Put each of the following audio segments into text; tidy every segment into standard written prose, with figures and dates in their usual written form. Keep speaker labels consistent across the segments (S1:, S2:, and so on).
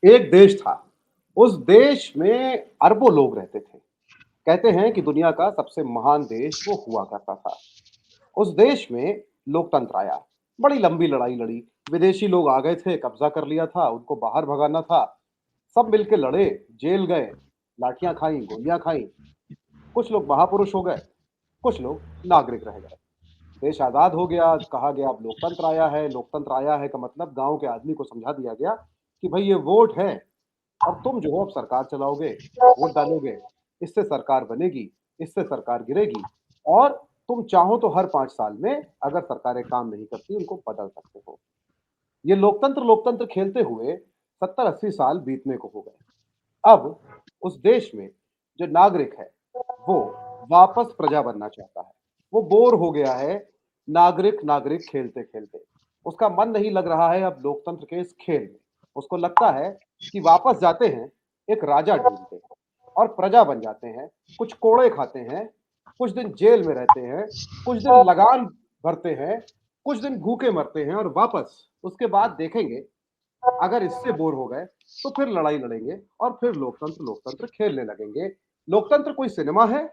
S1: एक देश था। उस देश में अरबों लोग रहते थे। कहते हैं कि दुनिया का सबसे महान देश वो हुआ करता था। उस देश में लोकतंत्र आया। बड़ी लंबी लड़ाई लड़ी। विदेशी लोग आ गए थे, कब्जा कर लिया था, उनको बाहर भगाना था। सब मिलके लड़े, जेल गए, लाठियाँ खाई, गोलियाँ खाई। कुछ लोग महापुरुष हो गए, कुछ लोग नागरिक रह गए। देश आज़ाद हो गया, कहा गया अब लोकतंत्र आया है। लोकतंत्र आया है का मतलब गाँव के आदमी को समझा दिया गया कि भई ये वोट है और तुम जो हो अब सरकार चलाओगे, वोट डालोगे, इससे सरकार बनेगी, इससे सरकार गिरेगी और तुम चाहो तो हर 5 साल में अगर सरकारें काम नहीं करती, उनको बदल सकते हो। ये लोकतंत्र लोकतंत्र खेलते हुए 70-80 साल बीतने को हो गए। अब उस देश में जो नागरिक है, वो वापस प्रजा बनना चाहता है। वो बोर हो गया है नागरिक-नागरिक खेलते-खेलते। उसका मन नहीं लग रहा है अब लोकतंत्र के इस खेल में। उसको लगता है कि वापस जाते हैं, एक राजा ढूँढते हैं और प्रजा बन जाते हैं, कुछ कोड़े खाते हैं, कुछ दिन जेल में रहते हैं, कुछ दिन लगान भरते हैं, कुछ दिन भूखे मरते हैं और वापस उसके बाद देखेंगे अगर इससे बोर हो गए, तो फिर लड़ाई लड़ेंगे और फिर लोकतंत्र खेलने लगेंगे। लोकतंत्र कोई सिनेमा है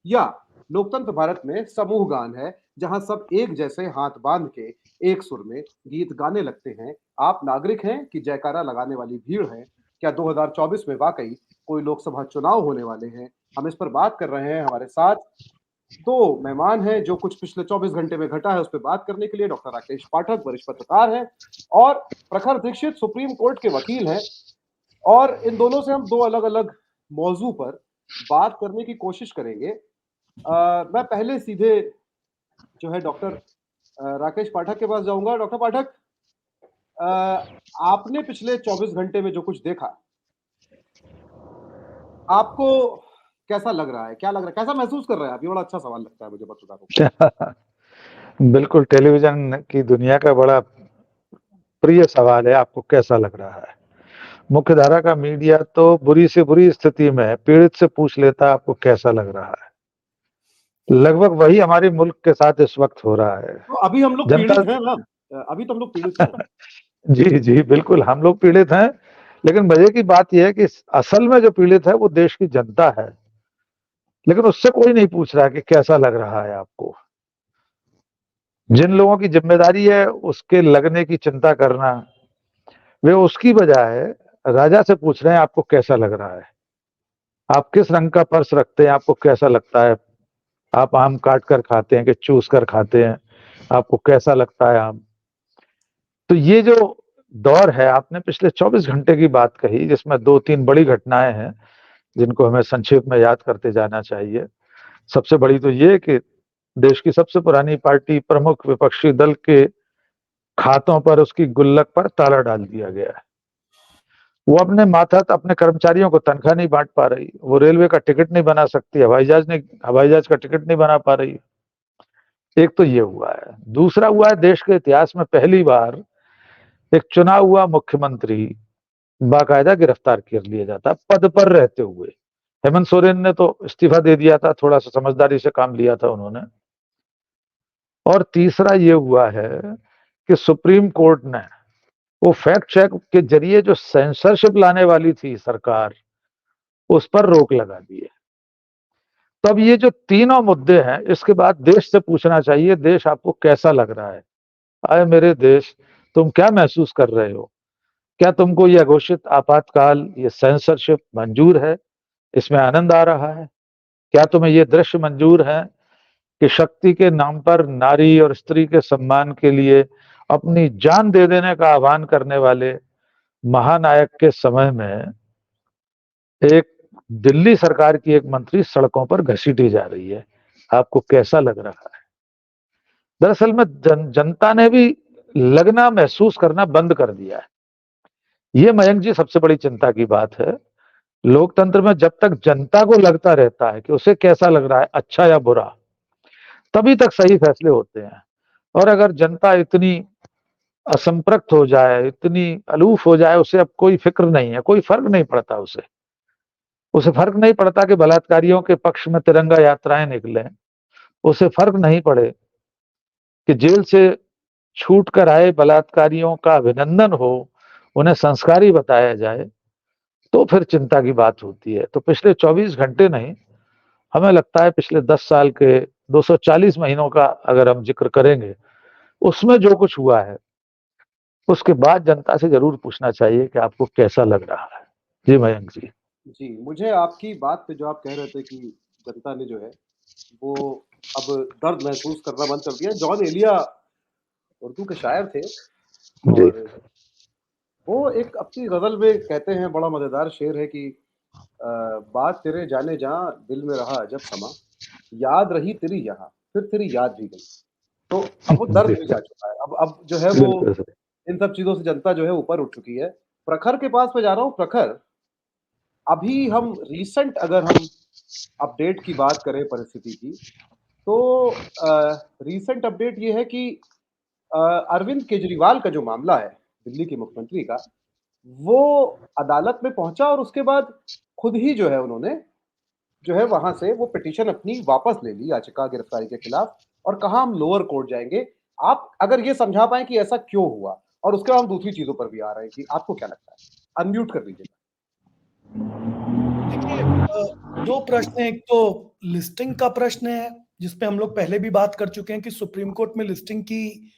S1: या लोकतंत्र भारत में समूह गान है, जहां सब एक जैसे हाथ बांध के एक सुर में गीत गाने लगते हैं। आप नागरिक हैं कि जयकारा लगाने वाली भीड़ है? क्या 2024 में वाकई कोई लोकसभा चुनाव होने वाले हैं? हम इस पर बात कर रहे हैं। हमारे साथ 2 मेहमान हैं जो कुछ पिछले 24 घंटे में घटा है उस पे बात करने के लिए डॉक्टर राकेश पाठक वरिष्ठ पत्रकार हैं और प्रखर दीक्षित सुप्रीम कोर्ट के वकील हैं और इन दोनों से हम 2 अलग-अलग मौजू पर बात करने की कोशिश करेंगे। मैं पहले सीधे जो है डॉक्टर राकेश पाठक के पास जाऊँगा। डॉक्टर पाठक अ, आपने पिछले 24 घंटे में जो कुछ देखा, आपको कैसा लग रहा है? क्या लग रहा है? कैसा महसूस कर रहे हैं आप? ये बड़ा अच्छा सवाल लगता है मुझे पत्रकारों को।
S2: बिल्कुल, टेलीविज़न की दुनिया का बड़ा प्रिय सवाल है, आपको कैसा लग रहा है? मुख्यधारा का मीडिया तो बुरी से बुरी स्थिति में है, पीड़ित से पूछ लेता है आपको कैसा लग रहा है? लगभग वही हमारे मुल्क के साथ इस वक़्त हो रहा है।
S1: तो अभी हम लोग
S2: जनता
S1: पीड़ित हैं ना? अभी तो हम लोग पीड़ित हैं।
S2: जी, जी, बिल्कुल हम लोग पीड़ित हैं, लेकिन मज़े की बात ये है कि असल में जो पीड़ित है वो देश की जनता है, लेकिन उससे कोई नहीं पूछ रहा है कि कैसा लग रहा है आपको? जिन लोगों की ज़िम्मेदारी है उसके लगने की चिंता करना, वे उसकी बजाय राजा से पूछ रहे हैं आपको कैसा लग रहा है? आप किस रंग का पर्स रखते हैं, आपको कैसा लगता है? आप आम काट कर खाते हैं कि चूस कर खाते हैं? आपको कैसा लगता है आम? तो ये जो दौर है, आपने पिछले 24 घंटे की बात कही जिसमें 2-3 बड़ी घटनाएँ हैं, जिनको हमें संक्षेप में याद करते जाना चाहिए। सबसे बड़ी तो ये कि देश की सबसे पुरानी पार्टी प्रमुख विपक्षी दल के खातों पर, उसकी गुल्लक पर ताला डाल दिया गया है। वो अपने मातहत अपने कर्मचारियों को तनख्वाह नहीं बाँट पा रही, वो रेलवे का टिकट नहीं बना सकती, हवाई जहाज का टिकट नहीं बना पा रही। एक तो ये हुआ है। दूसरा हुआ है देश के इतिहास में पहली बार एक चुना हुआ मुख्यमंत्री बाकायदा गिरफ्तार कर लिया जाता है पद पर रहते हुए। हेमंत सोरेन ने तो इस्तीफा दे दिया था, थोड़ा-सा समझदारी से काम लिया था उन्होंने। और तीसरा ये हुआ है कि सुप्रीम कोर्ट ने वो फैक्ट चेक के जरिए जो सेंसरशिप लाने वाली थी सरकार, उस पर रोक लगा दी है। तो अब ये जो तीनों मुद्दे हैं, इसके बाद देश से पूछना चाहिए, देश आपको कैसा लग रहा है? आए मेरे देश, तुम क्या महसूस कर रहे हो? क्या तुमको ये घोषित आपातकाल, ये सेंसरशिप मंजूर है? इसमें आनंद आ रहा है? क्या तुम्हें ये दृश्य मंजूर है कि शक्ति के नाम पर नारी और स्त्री के सम्मान के लिए अपनी जान दे देने का आह्वान करने वाले महानायक के समय में एक दिल्ली सरकार की एक मंत्री सड़कों पर घसीटी जा रही है? आपको कैसा लग रहा है? दरअसल में जनता ने भी लगना महसूस करना बंद कर दिया है। ये मयंक जी सबसे बड़ी चिंता की बात है। लोकतंत्र में जब तक जनता को लगता रहता है कि उसे कैसा लग रहा है, अच्छा या बुरा, तभी तक सही फैसले होते हैं। और अगर जनता इतनी असंप्रक्त हो जाए, इतनी अलूफ हो जाए, उसे अब कोई फिक्र नहीं है, कोई फर्क नहीं पड़ता उसे। उसे फर्क नहीं पड़ता कि बलात्कारियों के पक्ष में तिरंगा यात्राएं निकलें, उसे फर्क नहीं पड़े कि जेल से छूट कर आए बलात्कारियों का अभिनंदन हो उन्हें संस्कारी बताया जाए, तो फिर चिंता की बात होती है। तो पिछले 24 घंटे नहीं, हमें लगता है पिछले 10 साल के 240 महीनों का अगर हम जिक्र करेंगे, उसमें जो कुछ हुआ है, उसके बाद जनता से जरूर पूछना चाहिए कि आपको कैसा लग रहा है। जी मयंक जी।
S1: जी, मुझे आपकी बात पे जो आप कह रहे थे कि जनता ने जो है, वो अब दर्द महसूस करना बंद कर दिया। जॉन एलिया उर्दू के शायर थे
S2: जी।
S1: और वो एक अपनी ग़ज़ल में कहते हैं, बड़ा मज़ेदार शेर है कि बात तेरे जाने जहाँ, दिल में रहा अजब समा, याद रही तेरी यहाँ, फिर तेरी याद भी गई। तो अब वो दर्द
S2: जी,
S1: भी जा चुका है। अब जो है वो
S2: बिल्कुल सही।
S1: इन सब चीज़ों से जनता जो है ऊपर उठ चुकी है। प्रखर के पास मैं जा रहा हूँ, प्रखर, अभी हम रीसेंट अगर हम अपडेट की बात करें परिस्थिति की, तो रीसेंट अपडेट ये है कि अरविंद केजरीवाल का जो मामला है, दिल्ली के मुख्यमंत्री का, वो अदालत में पहुँचा और उसके बाद खुद ही जो है उन्होंने, जो है वहाँ से वो पिटीशन अपनी वापस ले ली, याचिका गिरफ्तारी के खिलाफ, और कहा हम लोअर कोर्ट जाएँगे। आप अगर ये समझा पाएँ कि ऐसा क्यों हुआ? और उसके बाद हम दूसरी चीज़ों पर भी आ रहे हैं कि आपको क्या लगता है? अनम्यूट कर दीजिएगा।
S3: देखिए 2 प्रश्न हैं, एक तो लिस्टिंग का प्रश्न है, जिसपे हम लोग पहले भी बात कर चुके हैं कि सुप्रीम कोर्ट में लिस्टिंग की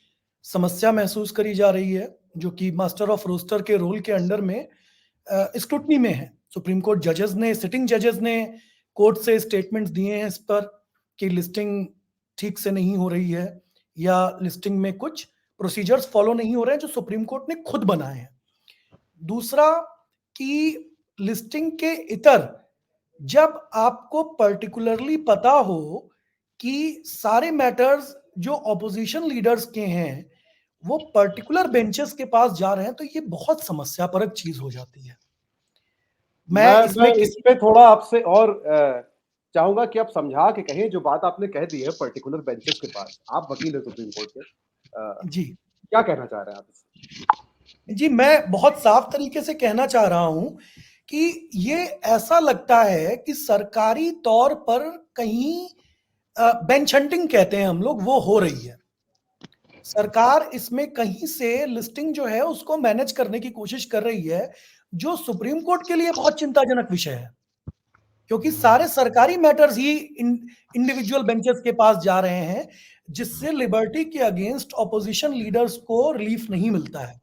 S3: समस्या महसूस करी जा रही है, जो कि मास्टर ऑफ रोस्टर के रोल के अंडर में स्क्रूटनी में है। सुप्रीम कोर्ट जजेस ने, सिटिंग जजेस ने कोर्ट से स्टेटमेंट्स दिए हैं इस पर कि लिस्टिंग ठीक से नहीं हो रही है या लिस्टिंग में कुछ प्रोसीजर्स फॉलो नहीं हो रहे हैं जो सुप्रीम कोर्ट ने खुद बनाए हैं। दूसरा कि लिस्टिंग के इतर जब आपको पर्टिकुलरली पता हो कि सारे मैटर्स जो ऑपोजिशन लीडर्स के हैं, वो पर्टिकुलर बेंचेस के पास जा रहे हैं, तो ये बहुत समस्यापरक चीज़ हो जाती है। मैं
S1: मैं
S3: इसमें
S1: इस
S3: किसी
S1: पे थोड़ा आपसे और चाहूँगा कि आप समझा के कहें, जो बात आपने कह दी है पर्टिकुलर बेंचेस के पास। आप वकील हैं सुप्रीम कोर्ट के।
S3: जी।
S1: क्या कहना चाह रहे हैं आप इससे?
S3: जी, मैं बहुत साफ तरीके से कहना चाह रहा हूँ कि ये ऐसा लगता है कि सरकारी तौर पर कहीं बेंच हंटिंग कहते हैं हम लोग, वो हो रही है। सरकार इसमें कहीं से लिस्टिंग जो है उसको मैनेज करने की कोशिश कर रही है, जो सुप्रीम कोर्ट के लिए बहुत चिंताजनक विषय है। क्योंकि सारे सरकारी मैटर्स ही इंडिविजुअल बेंचेस के पास जा रहे हैं, जिससे लिबर्टी के अगेंस्ट ऑपोजिशन लीडर्स को रिलीफ नहीं मिलता है।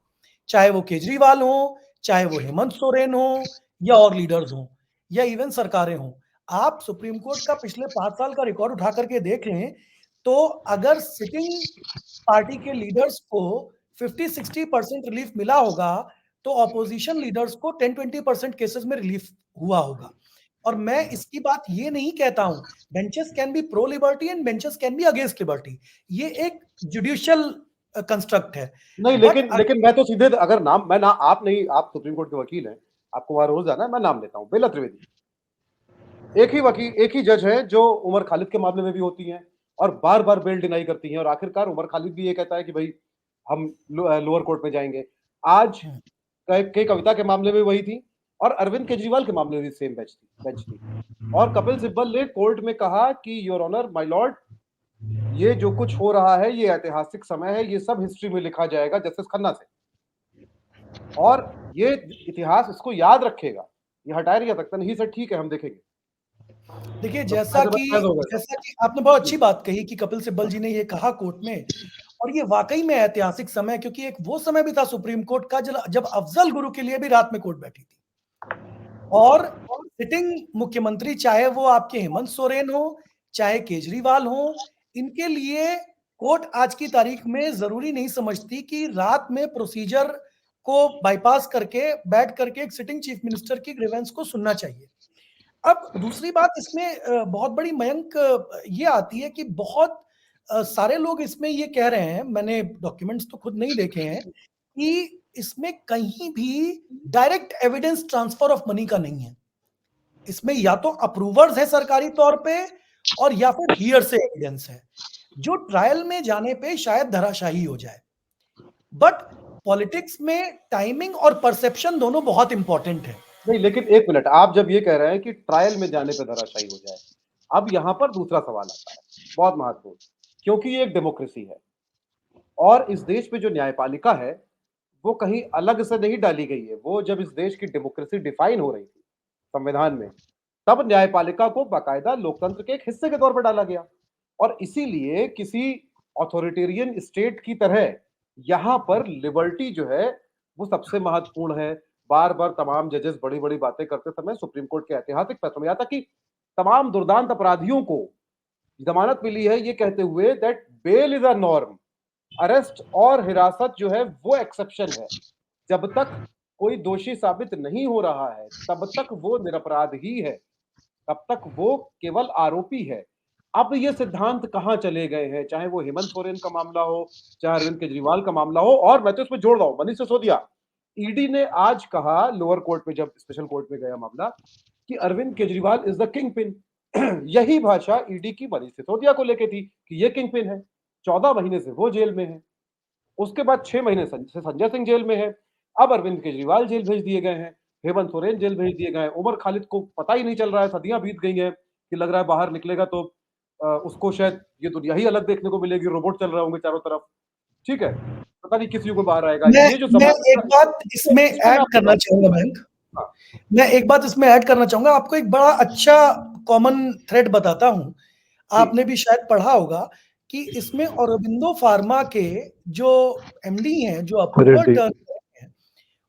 S3: चाहे वो केजरीवाल हो, चाहे वो हेमंत सोरेन हो या और लीडर्स हों या इवन सरकारें हों। आप सुप्रीम कोर्ट का पिछले 5 साल का रिकॉर्ड उठा करके देख लें, तो अगर सिटिंग पार्टी के लीडर्स को 50-60% रिलीफ मिला होगा, तो ऑपोजिशन लीडर्स को 10-20% केसेस में रिलीफ हुआ होगा। और मैं इसकी बात ये नहीं कहता हूँ, benches can be pro liberty and benches can be against liberty. ये एक जुडिशियल कंस्ट्रक्ट है।
S1: नहीं,
S3: बट
S1: लेकिन मैं तो सीधे अगर नाम मैं ना आप नहीं, आप सुप्रीम कोर्ट के वकील हैं, आपको वहाँ रोज़ जाना है, मैं नाम लेता हूँ, बेला त्रिवेदी। एक ही जज है जो उमर खालिद के मामले में भी होती हैं और बार-बार बेल डिनाई करती हैं और आखिरकार उमर खालिद भी ये कहता है कि भई हम लोअर कोर्ट में जाएँगे। आज
S3: हुँ,
S1: के कविता के मामले में वही थी और अरविंद केजरीवाल के मामले में भी सेम बेंच थी। और कपिल सिब्बल ने कोर्ट में कहा कि योर ऑनर माय लॉर्ड, ये जो कुछ हो रहा है ये ऐतिहासिक समय है, ये सब हिस्ट्री में लिखा जाएगा जस्टिस खन्ना से। और ये इतिहास इसको याद रखेगा। ये हटाया नहीं जा सकता। नहीं सर, ठीक है, हम देखेंगे।
S3: देखिए
S1: तो
S3: जैसा
S1: ऐसे में
S3: कि
S1: फैज़ हो गए सब।
S3: जैसा कि आपने बहुत
S1: जी।
S3: अच्छी बात कही कि कपिल सिब्बल जी ने ये कहा कोर्ट में, और ये वाक़ई में ऐतिहासिक समय है, क्योंकि एक वो समय भी था सुप्रीम कोर्ट का जब अफ़ज़ल गुरु के लिए भी रात में कोर्ट बैठी थी। और सिटिंग मुख्यमंत्री, चाहे वो आपके हेमंत सोरेन हो, चाहे केजरीवाल हो, इनके लिए कोर्ट आज की तारीख में ज़रूरी नहीं समझती कि रात में प्रोसीजर को बायपास करके, बैठ करके एक सिटिंग चीफ मिनिस्टर की ग्रीवेंस को सुनना चाहिए। अब दूसरी बात इसमें बहुत बड़ी मयंक ये आती है कि बहुत सारे लोग इसमें ये कह रहे हैं, मैंने डॉक्यूमेंट्स तो खुद नहीं देखे हैं, कि इसमें कहीं भी direct evidence transfer of money का नहीं है। इसमें या तो अप्रूवर्स है सरकारी तौर पे और या फिर हियरसे एविडेंस है, जो ट्रायल में जाने पे शायद धराशायी हो जाए। बट पॉलिटिक्स में टाइमिंग और परसेप्शन दोनों बहुत इंपॉर्टेंट है।
S1: नहीं, लेकिन 1 मिनट, आप जब ये कह रहे हैं कि ट्रायल में जाने पे धराशायी हो जाए, अब यहाँ पर दूसरा सवाल आता है, बहुत महत्वपूर्ण, क्योंकि ये एक डेमोक्रेसी है और इस देश में जो न्यायपालिका है, वो कहीं अलग से नहीं डाली गई है। वो जब इस देश की डेमोक्रेसी डिफाइन हो रही थी संविधान में, तब न्यायपालिका को बाकायदा लोकतंत्र के एक हिस्से के तौर पर डाला गया। और इसीलिए किसी ऑथोरिटेरियन स्टेट की तरह यहाँ पर लिबर्टी जो है वो सबसे महत्वपूर्ण है। बार-बार तमाम जजेस बड़ी-बड़ी बातें करते समय सुप्रीम कोर्ट के ऐतिहासिक फैसलों में यहाँ तक कि तमाम दुर्दांत अपराधियों को जमानत मिली है ये कहते हुए that bail is a norm, arrest और हिरासत जो है वो एक्सेप्शन है। जब तक कोई दोषी साबित नहीं हो रहा है तब तक वो निरपराध ही है, तब तक वो केवल आरोपी है। अब ये सिद्धांत कहाँ चले गए हैं, चाहे वो हेमंत सोरेन का मामला हो, चाहे अरविंद केजरीवाल का मामला हो, और मैं तो इसमें जोड़ रहा हूं मनीष सिसोदिया। ईडी ने आज कहा लोअर कोर्ट में जब स्पेशल कोर्ट में गया मामला कि Arvind Kejriwal is the kingpin. यही भाषा ईडी की मनीष सिसोदिया को लेके थी कि ये किंग पिन है। 14 महीने से वो जेल में है, उसके बाद 6 महीने से संजय सिंह जेल में है। अब अरविंद केजरीवाल जेल भेज दिए गए हैं, हेमंत सोरेन जेल भेज दिए गए हैं। उमर खालिद को पता ही नहीं चल रहा है, सदियां बीत गई हैं कि लग रहा है बाहर निकलेगा तो उसको शायद ये दुनिया ही अलग देखने को मिलेगी, रोबोट चल रहे होंगे चारों तरफ। ठीक है, पता नहीं किस युग में बाहर आएगा।
S3: मैं
S1: ये जो
S3: मैं
S1: जमानत
S3: एक बात इसमें
S1: इसमें मैं
S3: ऐड
S1: आपको
S3: करना चाहूंगा बैंक।
S1: हाँ,
S3: मैं एक बात इसमें ऐड करना चाहूंगा, आपको एक बड़ा अच्छा कॉमन थ्रेड बताता हूं।
S1: जी,
S3: आपने भी शायद पढ़ा होगा कि इसमें औरोबिंदो फार्मा के जो एमडी हैं, जो अप्रूवल
S2: रेड्डी।
S3: टर्न हैं,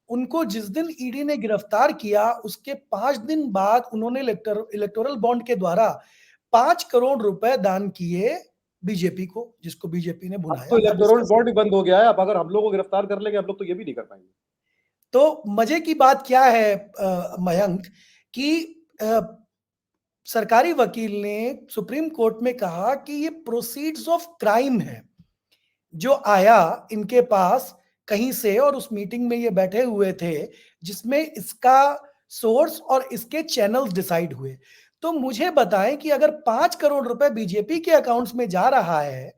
S3: उनको जिस दिन ईडी ने गिरफ्तार किया उसके 5 दिन बाद उन्होंने इलेक्टोरल बॉन्ड के द्वारा 5 करोड़ रुपए दान किए बीजेपी को, जिसको बीजेपी ने
S1: अब तो
S3: बुलाया। अब
S1: इलेक्टोरल
S3: इसका
S1: बॉन्ड ही बंद हो गया है। अब अगर हम लोग को गिरफ्तार कर लेंगे हम लोग तो ये भी नहीं कर पाएंगे।
S3: तो मजे की बात क्या है मयंक, कि सरकारी वकील ने सुप्रीम कोर्ट में कहा कि ये प्रोसीड्स ऑफ क्राइम है जो आया इनके पास कहीं से, और उस मीटिंग में ये बैठे हुए थे जिसमें इसका सोर्स और इसके चैनल्स डिसाइड हुए। तो मुझे बताएं कि अगर 5 करोड़ रुपए बीजेपी के अकाउंट्स में जा रहा है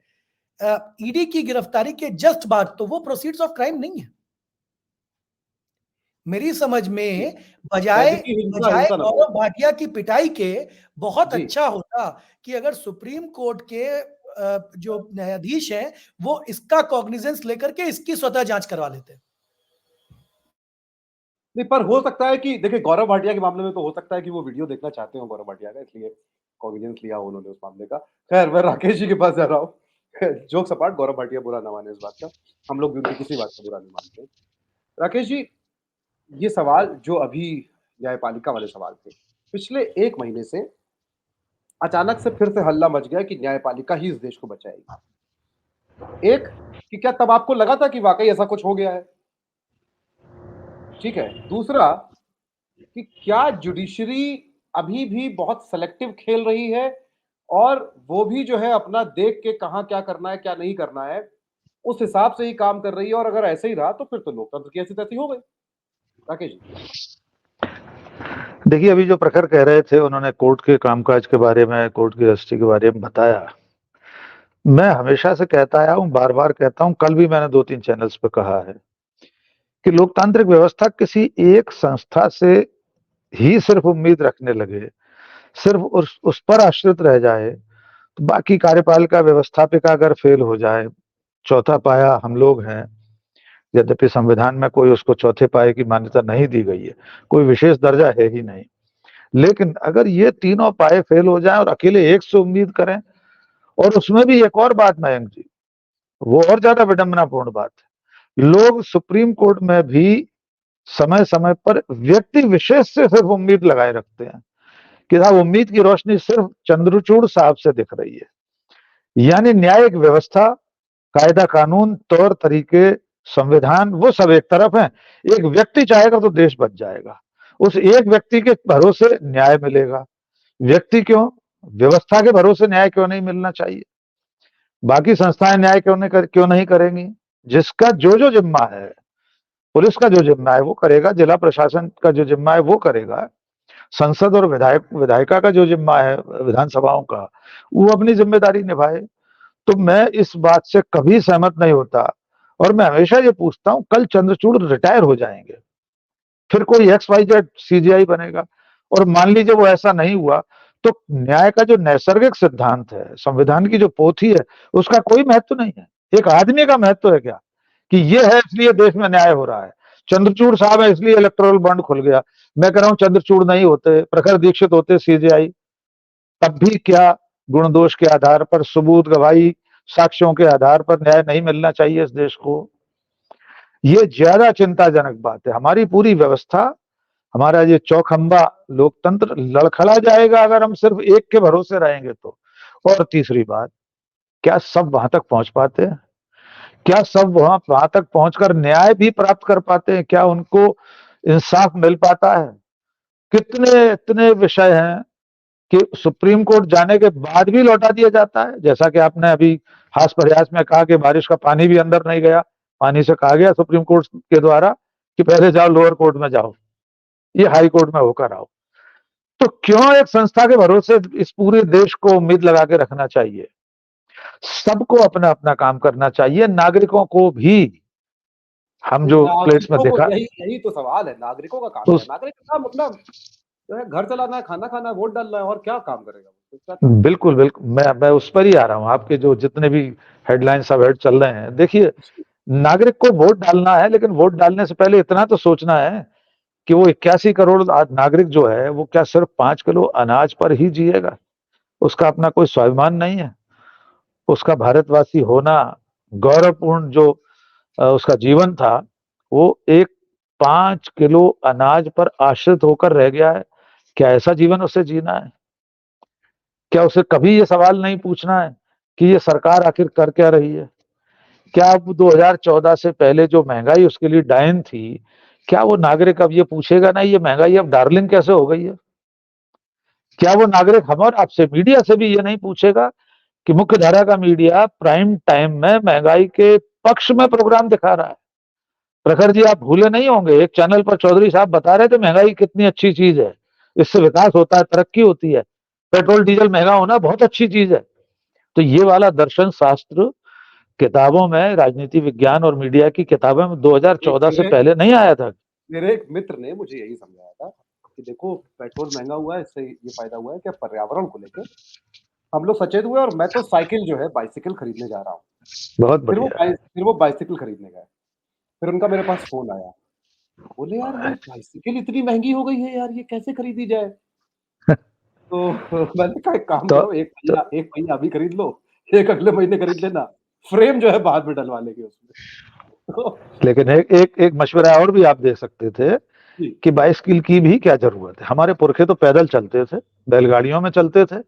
S3: ईडी की गिरफ्तारी के जस्ट बाद, तो वो प्रोसीड्स ऑफ क्राइम नहीं है मेरी समझ में। बजाय
S1: वैदिकी हिंसा
S3: बजाय
S1: हिंसा न हो।
S3: गौरव भाटिया की पिटाई के बहुत
S1: जी,
S3: अच्छा होता कि अगर सुप्रीम कोर्ट के जो न्यायाधीश हैं वो इसका कॉग्निजेंस लेकर के इसकी स्वतः जांच करवा लेते।
S1: नहीं पर हो सकता है कि देखिए गौरव भाटिया के मामले में तो हो सकता है कि वो वीडियो देखना चाहते हो गौरव भाटिया का, इसलिए कॉग्निजेंस लिया हो उन्होंने उस मामले का। खैर मैं राकेश जी के पास जा रहा हूँ। जोक सपाट, गौरव भाटिया बुरा ना माने इस बात का, हम लोग भी उनकी किसी बात का बुरा नहीं मानते। राकेश जी, ये सवाल जो अभी न्यायपालिका वाले सवाल थे, पिछले 1 महीने से अचानक से फिर से हल्ला मच गया कि न्यायपालिका ही इस देश को बचाएगी। एक, कि क्या तब आपको लगा था कि वाकई ऐसा कुछ हो गया है? ठीक है। दूसरा, कि क्या जुडिशरी अभी भी बहुत सेलेक्टिव खेल रही है और वो भी जो है अपना देख के कहाँ क्या करना है, क्या नहीं करना है, उस हिसाब से ही काम कर रही है, और अगर ऐसे ही रहा तो फिर तो लोकतंत्र की ऐसी तैसी हो गई। राकेश जी।
S2: देखिए, अभी जो प्रखर कह रहे थे उन्होंने कोर्ट के कामकाज के बारे में, कोर्ट की रजिस्ट्री के बारे में बताया। मैं हमेशा से कहता आया हूं, बार बार कहता हूं, कल भी मैंने 2-3 चैनल्स पे कहा है कि लोकतांत्रिक व्यवस्था किसी एक संस्था से ही सिर्फ उम्मीद रखने लगे, सिर्फ उस पर आश्रित रह जाए, तो बाकी कार्यपालिका व्यवस्थापिका अगर फेल हो जाए, चौथा पाया हम लोग हैं। यद्यपि संविधान में कोई उसको चौथे पाए की मान्यता नहीं दी गई है, कोई विशेष दर्जा है ही नहीं, लेकिन अगर ये तीनों पाए फेल हो जाएं और अकेले एक से उम्मीद करें, और उसमें भी एक और बात मयंक जी, वो और ज्यादा विडंबनापूर्ण बात है, लोग सुप्रीम कोर्ट में भी समय समय पर व्यक्ति विशेष से सिर्फ उम्मीद लगाए रखते हैं कि साहब उम्मीद की रोशनी सिर्फ चंद्रचूड़ साहब से दिख रही है। यानी न्यायिक व्यवस्था, कायदा कानून, तौर तरीके, संविधान, वो सब एक तरफ है, एक व्यक्ति चाहेगा तो देश बच जाएगा, उस एक व्यक्ति के भरोसे न्याय मिलेगा। व्यक्ति क्यों, व्यवस्था के भरोसे न्याय क्यों नहीं मिलना चाहिए? बाकी संस्थाएं न्याय क्यों नहीं करेंगी? जिसका जो जिम्मा है, पुलिस का जो जिम्मा है वो करेगा, जिला प्रशासन का जो जिम्मा है वो करेगा, संसद और विधायिका का जो जिम्मा है विधानसभाओं का, वो अपनी जिम्मेदारी निभाए। तो मैं इस बात से कभी सहमत नहीं होता, और मैं हमेशा ये पूछता हूं, कल चंद्रचूड़ रिटायर हो जाएंगे, फिर कोई XYZ CGI बनेगा, और मान लीजिए वो ऐसा नहीं हुआ, तो न्याय का जो नैसर्गिक सिद्धांत है, संविधान की जो पोथी है, उसका कोई महत्व नहीं है। एक आदमी का महत्व है क्या कि ये है इसलिए देश में न्याय हो रहा है, चंद्रचूड़ साहब है इसलिए इलेक्टोरल बॉन्ड खुल गया। मैं कह रहा हूं चंद्रचूड़ नहीं होते, प्रखर दीक्षित होते सीजेआई, तब भी क्या गुण दोष के आधार पर, सबूत गवाही साक्ष्यों के आधार पर न्याय नहीं मिलना चाहिए इस देश को? ये ज्यादा चिंताजनक बात है। हमारी पूरी व्यवस्था, हमारा ये चौखंबा लोकतंत्र लड़खड़ा जाएगा अगर हम सिर्फ एक के भरोसे रहेंगे तो। और तीसरी बात, क्या सब वहां तक पहुंच पाते हैं? क्या सब वहां तक पहुंचकर न्याय भी प्राप्त कर पाते हैं? क्या उनको इंसाफ मिल पाता है? कितने इतने विषय हैं कि सुप्रीम कोर्ट जाने के बाद भी लौटा दिया जाता है। जैसा कि आपने अभी हास प्रयास में कहा कि बारिश का पानी भी अंदर नहीं गया, पानी से कहा गया सुप्रीम कोर्ट के द्वारा कि पहले जाओ लोअर कोर्ट में जाओ, ये हाई कोर्ट में होकर आओ। तो क्यों एक संस्था के भरोसे इस पूरे देश को उम्मीद लगा के रखना चाहिए? सबको अपना अपना काम करना चाहिए, नागरिकों को भी। हम जो प्लेट्स में
S1: नागरिकों को
S2: देखा,
S1: यही यही तो सवाल है, नागरिकों का काम
S2: तो
S1: क्या है? नागरिक का काम अपना जो है घर चलाना है, खाना खाना है, वोट डालना है, और क्या काम करेगा वो? इसका क्या?
S2: बिल्कुल बिल्कुल, मैं उस पर ही आ रहा हूं। आपके जो जितने भी हेडलाइन सब हेड चल रहे हैं, देखिए, नागरिक को वोट डालना है, लेकिन वोट डालने से पहले इतना तो सोचना है कि वो 81 करोड़ नागरिक जो है वो क्या सिर्फ 5 किलो अनाज पर ही जिएगा? उसका अपना कोई स्वाभिमान नहीं है? उसका भारतवासी होना गौरवपूर्ण जो उसका जीवन था, वो एक 5 किलो अनाज पर आश्रित होकर रह गया है। क्या ऐसा जीवन उसे जीना है? क्या उसे कभी ये सवाल नहीं पूछना है कि ये सरकार आखिर कर क्या रही है? क्या अब 2014 से पहले जो महंगाई उसके लिए डायन थी, क्या वो नागरिक अब ये पूछेगा नहीं ये महंगाई अब डार्लिंग कैसे हो गई है? क्या वो नागरिक हम और आपसे, मीडिया से भी ये नहीं पूछेगा कि मुख्य धारा का मीडिया प्राइम टाइम में महंगाई के पक्ष में प्रोग्राम दिखा रहा है? प्रखर जी, आप भूले नहीं होंगे, एक चैनल पर चौधरी साहब बता रहे थे महंगाई कितनी अच्छी चीज है, इससे विकास होता है, तरक्की होती है, पेट्रोल डीजल महंगा होना बहुत अच्छी चीज है। तो ये वाला दर्शन शास्त्र किताबों में, राजनीति विज्ञान और मीडिया की किताबों में 2014 से पहले नहीं आया था।
S1: मेरे एक मित्र ने मुझे यही समझाया था कि देखो, पेट्रोल महंगा हुआ है, इससे ये फायदा हुआ है कि पर्यावरण को लेकर हम लोग सचेत हुए, और मैं तो साइकिल जो है बाइसिकल खरीदने जा रहा हूँ।
S2: बहुत
S1: फिर
S2: बढ़िया।
S1: वो बाइसिकल खरीदने गए। फिर उनका मेरे पास फ़ोन आया। बोले, "यार, ये बाइसिकल इतनी महँगी हो गई है यार, ये कैसे खरीदी जाए?" तो मैंने कहा, "एक काम
S2: तो,
S1: करो,
S2: तो
S1: एक पहिया अभी खरीद लो, एक अगले महीने खरीद लेना, फ्रेम जो है बाद में डलवा लेंगे उसमें।" तो
S2: लेकिन एक मशवरा और भी आप दे सकते थे
S1: जी,
S2: कि बाइसिकल की भी क्या जरूरत है? हमारे पुरखे तो पैदल चलते थे, बैलगाड़ियों में चलते थे,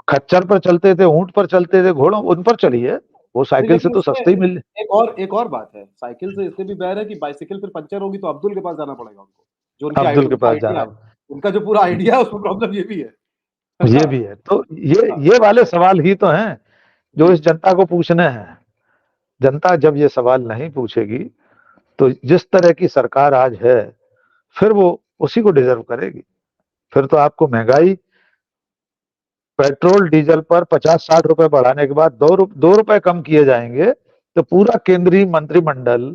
S2: खच्चर पर चलते थे, ऊंट पर चलते थे, घोड़ों उन पर चलिए, वो
S1: नहीं,
S2: साइकिल से
S1: लेकिन
S2: तो
S1: उसमें
S2: सस्ते ही मिल।
S1: एक और बात है, साइकिल से इससे भी बैर है कि बाइसिकल फिर पंक्चर होगी तो अब्दुल के पास जाना पड़ेगा उनको, जो
S2: अब्दुल के
S1: उनका
S2: पास
S1: आइडिया
S2: जाना,
S1: है, उनका जो पूरा आइडिया है उसमें प्रॉब्लम ये भी है।
S2: ये भी है। तो
S1: हाँ,
S2: ये वाले सवाल ही तो हैं जो
S1: जी,
S2: इस जनता को पूछने हैं। जनता जब ये सवाल नहीं पूछेगी तो जिस तरह की सरकार आज है, फिर वो उसी को डिजर्व करेगी। फिर तो आपको महंगाई, पेट्रोल डीजल पर 50-60 रुपए बढ़ाने के बाद 2 रुपए कम किए जाएंगे, तो पूरा केंद्रीय मंत्रिमंडल,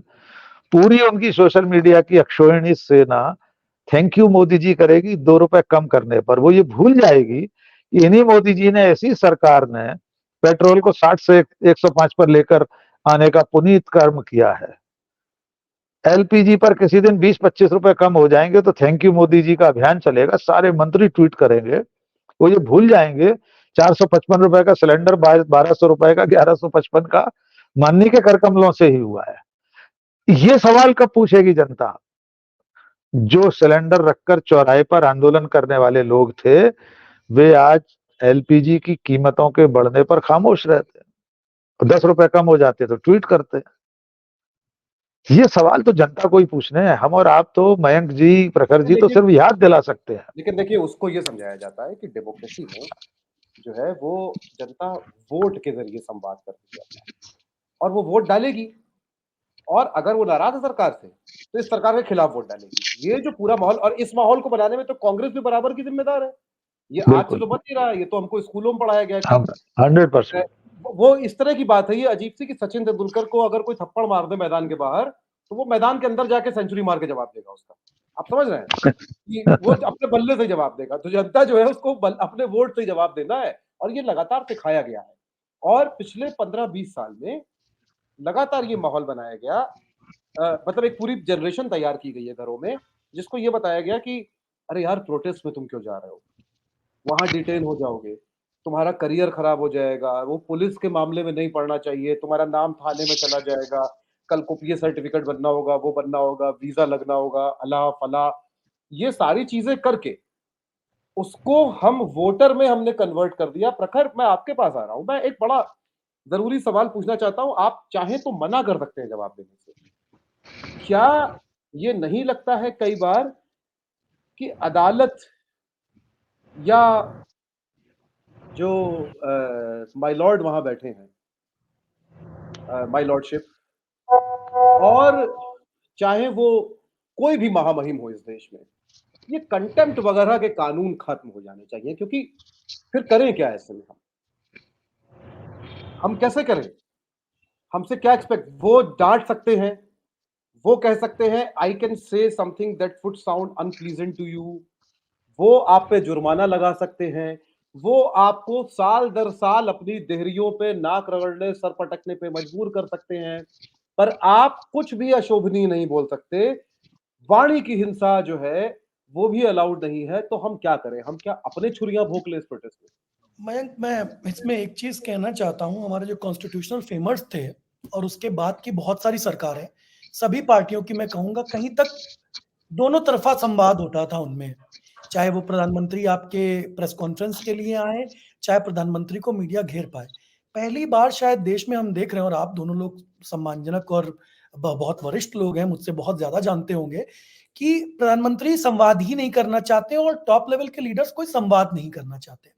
S2: पूरी उनकी सोशल मीडिया की अक्षोहिणी सेना थैंक यू मोदी जी करेगी 2 रुपए कम करने पर। वो ये भूल जाएगी कि इन्हीं मोदी जी ने, ऐसी सरकार ने पेट्रोल को 60 से 105 पर लेकर आने का पुनीत कर्म किया है। एलपीजी पर किसी दिन 20-25 रुपए कम हो जाएंगे तो थैंक यू मोदी जी का अभियान चलेगा, सारे मंत्री ट्वीट करेंगे। वो ये भूल जाएंगे 455 रुपए का सिलेंडर 1200 रुपए का, 1155 का माननी के कर कमलों से ही हुआ है। ये सवाल कब पूछेगी जनता? जो सिलेंडर रखकर चौराहे पर आंदोलन करने वाले लोग थे, वे आज एलपीजी की कीमतों के बढ़ने पर खामोश रहते हैं। 10 रुपए कम हो जाते तो ट्वीट करते। ये सवाल तो जनता को ही पूछने हैं। हम और आप तो, मयंक जी, प्रखर जी, तो
S1: लेकिन
S2: सिर्फ याद दिला सकते हैं।
S1: लेकिन देखिए, उसको ये समझाया जाता है कि डेमोक्रेसी में जो है वो जनता वोट के ज़रिए संवाद करती है अपना, और वो वोट डालेगी, और अगर वो नाराज़ है सरकार से, तो इस सरकार के खिलाफ वोट डालेगी। ये जो पूरा माहौल, और इस माहौल को बनाने में तो कांग्रेस भी बराबर की ज़िम्मेदार है। ये आज से
S2: बिल्कुल,
S1: तो बन नहीं रहा है, ये तो हमको स्कूलों में पढ़ाया गया कि
S2: हम 100%।
S1: वो इस तरह की बात है, ये अजीब-सी, कि सचिन तेंदुलकर को अगर कोई थप्पड़ मार दे मैदान के बाहर, तो वो मैदान के अंदर जाके सेंचुरी मार के जवाब देगा उसका। आप समझ रहे हैं? कि वो अपने बल्ले से जवाब देगा। तो जनता जो है उसको अपने वोट से जवाब देना है, और ये लगातार सिखाया गया है। और पिछले 15-20 साल में लगातार ये माहौल बनाया गया, मतलब एक पूरी जनरेशन तैयार की गई है घरों में, जिसको ये बताया गया कि अरे यार प्रोटेस्ट में तुम क्यों जा रहे हो? वहाँ डिटेन हो जाओगे, तुम्हारा करियर खराब हो जाएगा, वो पुलिस के मामले में नहीं पड़ना चाहिए, तुम्हारा नाम थाने में चला जाएगा, कल को ये सर्टिफिकेट बनना होगा, वो बनना होगा, वीज़ा लगना होगा, अला-फला, ये सारी चीज़ें करके उसको हम वोटर में हमने कन्वर्ट कर दिया। प्रखर, मैं आपके पास आ रहा हूँ, मैं एक बड़ा ज़रूरी सवाल पूछना चाहता हूँ, आप चाहें तो मना कर सकते हैं जवाब देने से। क्या ये नहीं लगता है कई बार कि अदालत या जो माय लॉर्ड वहाँ बैठे हैं, माय लॉर्डशिप, और चाहे वो कोई भी महामहिम हो इस देश में, ये कंटेम्प्ट वगैरह के कानून खत्म हो जाने चाहिए, क्योंकि फिर करें क्या ऐसे में हम? हम कैसे करें? हमसे क्या एक्सपेक्ट, वो डाँट सकते हैं, वो कह सकते हैं I can say something that would sound unpleasant to you, वो आप पे जुर्माना लगा सकते हैं, वो आपको साल दर साल अपनी देहरियों पे नाक रगड़ने, सर पटकने पे मजबूर कर सकते हैं, पर आप कुछ भी अशोभनीय नहीं बोल सकते। वाणी की हिंसा जो है, वो भी अलाउड नहीं है, तो हम क्या करें? हम क्या अपने छुरियाँ भोंक लें इस प्रोटेस्ट में?
S3: मयंक, मैं इसमें एक चीज कहना चाहता हूँ। हमारे जो कॉन्स्टिट्यूशनल फेमर्स थे और उसके बाद की बहुत सारी सरकारें, सभी पार्टियों की मैं कहूंगा, कहीं तक दोनों तरफा संवाद होता था उनमें। चाहे वो प्रधानमंत्री आपके प्रेस कॉन्फ्रेंस के लिए आए, चाहे प्रधानमंत्री को मीडिया घेर पाए। पहली बार शायद देश में हम देख रहे हैं, और आप दोनों लोग सम्मानजनक और बहुत वरिष्ठ लोग हैं, मुझसे बहुत ज्यादा जानते होंगे, कि प्रधानमंत्री संवाद ही नहीं करना चाहते और टॉप लेवल के लीडर्स कोई संवाद नहीं करना चाहते।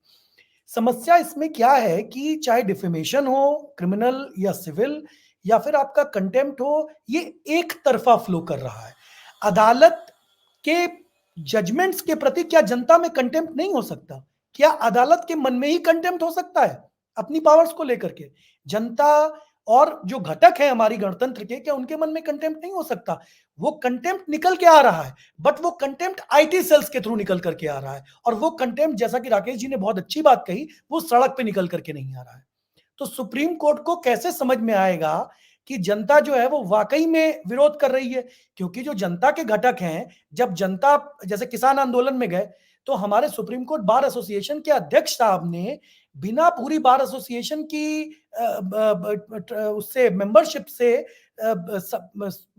S3: समस्या इसमें क्या है कि चाहे डिफेमेशन हो, क्रिमिनल या सिविल, या फिर आपका कंटेम्प्ट हो, ये एक तरफा फ्लो कर रहा है। अदालत के जजमेंट्स के प्रति क्या जनता में कंटेम्प्ट नहीं हो सकता? क्या अदालत के मन में ही कंटेम्प्ट हो सकता है अपनी पावर्स को लेकर के? जनता और जो घटक है हमारी गणतंत्र के, क्या उनके मन में कंटेम्प्ट नहीं हो सकता? वो कंटेम्प्ट निकल के आ रहा है, बट वो कंटेम्प्ट आईटी सेल्स के थ्रू निकल करके आ रहा है, और वो कंटेम्प्ट, जैसा कि राकेश जी ने बहुत अच्छी बात कही, वो सड़क पे निकल करके नहीं आ रहा है। तो सुप्रीम कोर्ट को कैसे समझ में आएगा कि जनता जो है वो वाकई में विरोध कर रही है? क्योंकि जो जनता के घटक हैं, जब जनता जैसे किसान आंदोलन में गए, तो हमारे सुप्रीम कोर्ट बार एसोसिएशन के अध्यक्ष साहब ने बिना पूरी बार एसोसिएशन की उससे मेंबरशिप से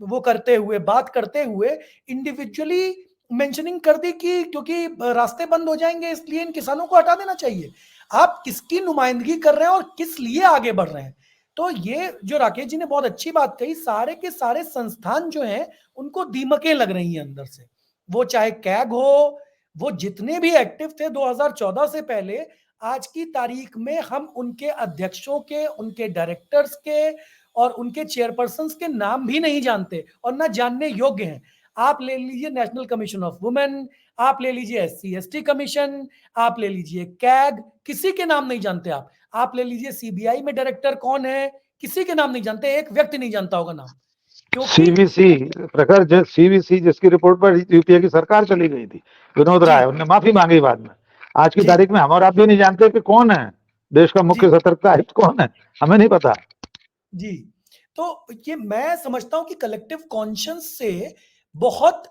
S3: वो करते हुए, बात करते हुए, इंडिविजुअली मेंशनिंग कर दी कि क्योंकि रास्ते बंद हो जाएंगे इसलिए इन किसानों को हटा देना चाहिए। आप किसकी नुमाइंदगी कर रहे हैं और किस लिए आगे बढ़ रहे हैं? तो ये जो राकेश जी ने बहुत अच्छी बात कही, सारे के सारे संस्थान जो हैं उनको दीमकें लग रही हैं अंदर से। वो चाहे कैग हो, वो जितने भी एक्टिव थे 2014 से पहले, आज की तारीख में हम उनके अध्यक्षों के, उनके डायरेक्टर्स के और उनके चेयरपर्सन्स के नाम भी नहीं जानते और ना जानने योग्य हैं। आप ले लीजिए नेशनल कमीशन ऑफ वुमेन, आप ले लीजिए एससी एसटी कमीशन, आप ले लीजिए कैग, किसी के नाम नहीं जानते आप ले लीजिए सीबीआई में डायरेक्टर कौन है, किसी के नाम नहीं जानते, एक व्यक्ति नहीं जानता होगा नाम, क्योंकि
S2: सीवीसी, प्रखर सीवीसी जिसकी रिपोर्ट पर यूपीए की सरकार चली गई थी, विनोद
S3: जी
S2: राय, उन्होंने माफी मांगी बाद में। आज की
S3: जी
S2: तारीख में हम और आप भी नहीं जानते कि कौन है देश का
S3: जी
S2: मुख्य सतर्कता आयुक्त, कौन है, हमें नहीं पता।
S3: जी। तो ये मैं समझता हूं कि कलेक्टिव कॉन्शियंस से बहुत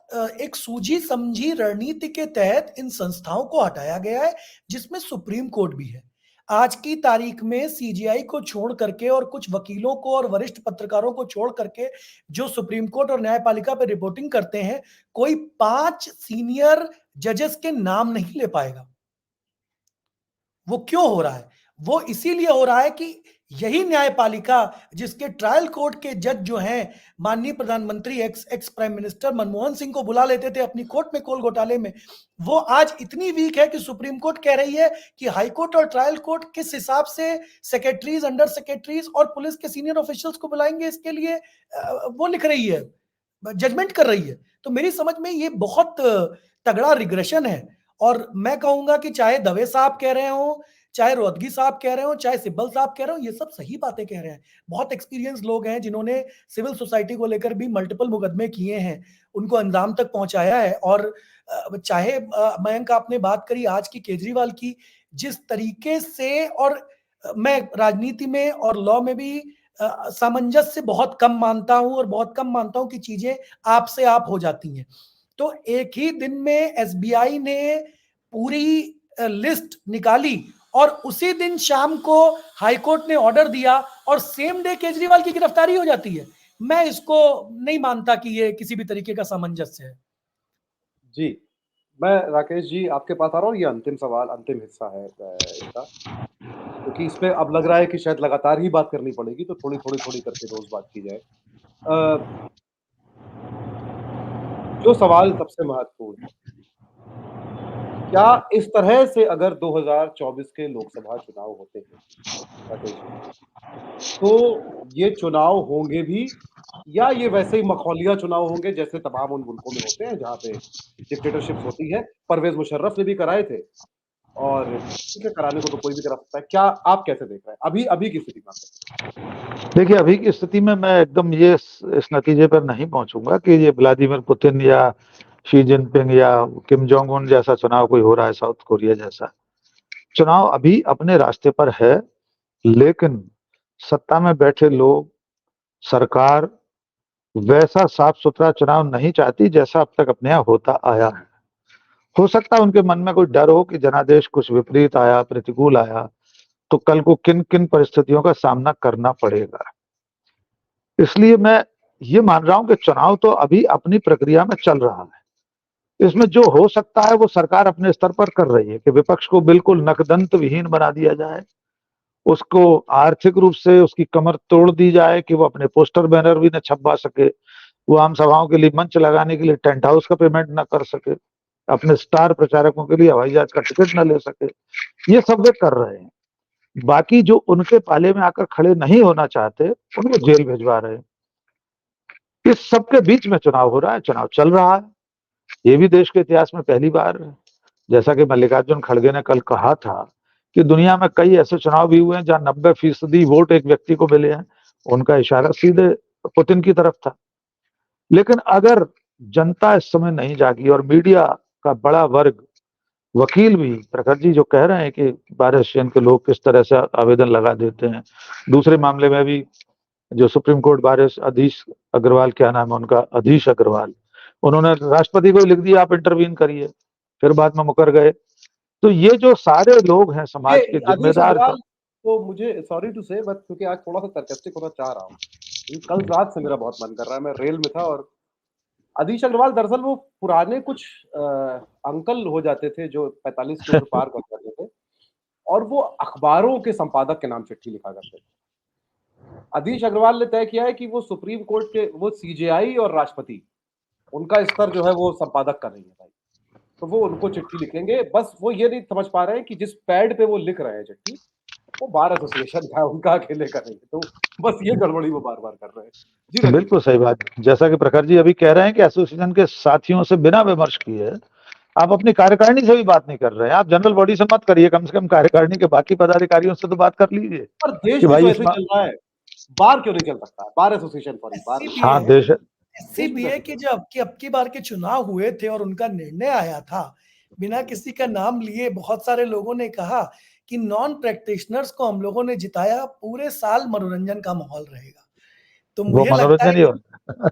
S3: एक सूझी समझी रणनीति के तहत इन संस्थाओं को हटाया गया है, जिसमें सुप्रीम कोर्ट भी है। आज की तारीख में सीजीआई को छोड़ करके और कुछ वकीलों को और वरिष्ठ पत्रकारों को छोड़ करके जो सुप्रीम कोर्ट और न्यायपालिका पर रिपोर्टिंग करते हैं, कोई 5 सीनियर जजेस के नाम नहीं ले पाएगा। वो क्यों हो रहा है? वो इसीलिए हो रहा है कि यही न्यायपालिका, जिसके ट्रायल कोर्ट के जज जो हैं, माननीय प्रधानमंत्री x ex prime minister Manmohan Singh को बुला लेते थे अपनी कोर्ट में कोल घोटाले में, वो आज इतनी वीक है कि सुप्रीम कोर्ट कह रही है कि हाई कोर्ट और ट्रायल कोर्ट किस हिसाब से सेक्रेटरीज, अंडर सेक्रेटरीज और पुलिस के सीनियर ऑफिशियल्स को बुलाएंगे, इसके लिए वो लिख रही है, जजमेंट कर रही है। तो मेरी समझ में ये बहुत तगड़ा रिग्रेशन है। और मैं कहूंगा कि चाहे दवे साहब कह रहे हो, चाहे रोहतगी साहब कह रहे हो, चाहे सिब्बल साहब कह रहे हो, ये सब सही बातें कह रहे हैं। बहुत एक्सपीरियंस लोग हैं जिन्होंने सिविल सोसाइटी को लेकर भी मल्टीपल मुकदमे किए हैं, उनको अंजाम तक पहुंचाया है। और चाहे मयंक आपने बात करी आज की केजरीवाल की, जिस तरीके से, और मैं राजनीति में और लॉ में भी सामंजस्य बहुत कम मानता हूं और बहुत कम मानता हूं कि चीजें आप से आप हो जाती हैं। तो एक ही दिन में एसबीआई ने पूरी लिस्ट निकाली और उसी दिन शाम को हाईकोर्ट ने ऑर्डर दिया और सेम डे केजरीवाल की गिरफ्तारी हो जाती है। मैं इसको नहीं मानता कि ये किसी भी तरीके का सामंजस्य है।
S1: जी, मैं राकेश जी आपके पास आ रहा हूँ, ये अंतिम सवाल, अंतिम हिस्सा है इसका, क्योंकि इस पे अब लग रहा है कि शायद लगातार ही बात करनी पड़ेगी, तो थोड़ी-थोड़ी करके रोज़ बात की जाए। जो सवाल सबसे महत्वपूर्ण है, क्या इस तरह से अगर 2024 के लोकसभा चुनाव होते हैं, राकेश जी, तो ये चुनाव होंगे भी या ये वैसे ही मखौलिया चुनाव होंगे जैसे तमाम उन मुल्कों में होते हैं जहाँ पे डिक्टेटरशिप्स होती है? परवेज़ मुशर्रफ ने भी कराए थे और ठीक है, कराने को तो कोई भी करा सकता है। क्या आप कैसे देख रहे हैं? अभी की स्थिति में आप कैसे?
S2: देखिए, अभी की स्थिति में मैं एकदम ये इस नतीजे पर नहीं पहुंचूंगा कि ये व्लादिमीर पुतिन या शी जिनपिंग या किम जोंग उन जैसा चुनाव कोई हो रहा है, साउथ कोरिया जैसा। चुनाव अभी अपने रास्ते पर है, लेकिन सत्ता में बैठे लोग, सरकार वैसा साफ सुथरा चुनाव नहीं चाहती जैसा अब तक अपने यहाँ होता आया है। हो सकता है उनके मन में कोई डर हो कि जनादेश कुछ विपरीत आया, प्रतिकूल आया, तो कल को किन किन परिस्थितियों का सामना करना पड़ेगा। इसलिए मैं ये मान रहा हूं कि चुनाव तो अभी अपनी प्रक्रिया में चल रहा है। इसमें जो हो सकता है वो सरकार अपने स्तर पर कर रही है कि विपक्ष को बिल्कुल नकदंत विहीन बना दिया जाए, उसको आर्थिक रूप से उसकी कमर तोड़ दी जाए कि वो अपने पोस्टर बैनर भी न छपवा सके, वो आम सभाओं के लिए मंच लगाने के लिए टेंट हाउस का पेमेंट न कर सके, अपने स्टार प्रचारकों के लिए हवाई जहाज का टिकट न ले सके। ये सब वे कर रहे हैं। बाकी जो उनके पाले में आकर खड़े नहीं होना चाहते, उनको जेल भिजवा रहे हैं। इस सबके बीच में चुनाव हो रहा है, चुनाव चल रहा है। ये भी देश के इतिहास में पहली बार है। जैसा कि मल्लिकार्जुन खड़गे ने कल कहा था कि दुनिया में कई ऐसे चुनाव भी हुए हैं जहां 90% वोट एक व्यक्ति को मिले हैं। उनका इशारा सीधे पुतिन की तरफ था। लेकिन अगर जनता इस समय नहीं जागी और मीडिया का बड़ा वर्ग, वकील भी, प्रखर जी जो कह रहे हैं कि बार एशियन के लोग किस तरह से आवेदन लगा देते हैं, दूसरे मामले में भी जो सुप्रीम कोर्ट बार अधीश अग्रवाल, क्या नाम है उनका, अधीश अग्रवाल, उन्होंने राष्ट्रपति को लिख दिया आप इंटरवीन करिए, फिर बाद में मुकर गए। तो ये जो सारे लोग हैं समाज के
S1: ये आदेश
S2: जिम्मेदार,
S1: अग्रवाल तो मुझे सॉरी टू से बट क्योंकि आज थोड़ा-सा सार्कास्टिक होना चाह रहा हूँ। कल रात से मेरा बहुत मन कर रहा है, मैं रेल में था और अधीश अग्रवाल दरअसल वो पुराने कुछ अ, अंकल हो जाते थे जो 45 की उम्र पार कर जाते थे और वो अखबारों के संपादक के नाम चिट्ठी लिखा करते थे। अधीश अग्रवाल ने तय किया है कि वो सुप्रीम कोर्ट के वो सीजेआई और राष्ट्रपति, उनका स्तर जो है वो संपादक का नहीं है भाई। तो वो उनको चिट्ठी लिखेंगे, बस वो ये नहीं समझ पा रहे हैं कि जिस पैड पे वो लिख रहे हैं चिट्ठी, वो बार एसोसिएशन का है, उनका अकेले का नहीं है। तो बस ये गड़बड़ी वो बार-बार कर रहे हैं। जी रंजीत
S2: बिल्कुल सही बात। जैसा कि प्रखर जी अभी कह रहे हैं कि एसोसिएशन के साथियों से बिना विमर्श किए आप अपनी कार्यकारिणी से भी बात नहीं कर रहे हैं। आप जनरल बॉडी से मत करिए, कम से कम कार्यकारिणी के बाकी पदाधिकारियों से तो बात कर लीजिए
S1: पर देश
S2: कि
S1: भी तो
S2: भाई
S1: ऐसे ही चल रहा है। बार क्यों नहीं चल सकता है? बार एसोसिएशन सॉरी बार
S3: ऐसी भी
S2: हाँ
S3: है
S2: देश
S3: ऐसी भी है कि जो अब की बार के चुनाव हुए थे और उनका निर्णय आया था, बिना किसी का नाम लिए बहुत सारे लोगों ने कहा कि नॉन प्रैक्टिशनर्स को हम लोगों ने जिताया, पूरे साल मनोरंजन का माहौल रहेगा। तो
S2: वो
S3: मुझे लगता है
S2: मनोरंजन ही
S3: कि
S2: होता।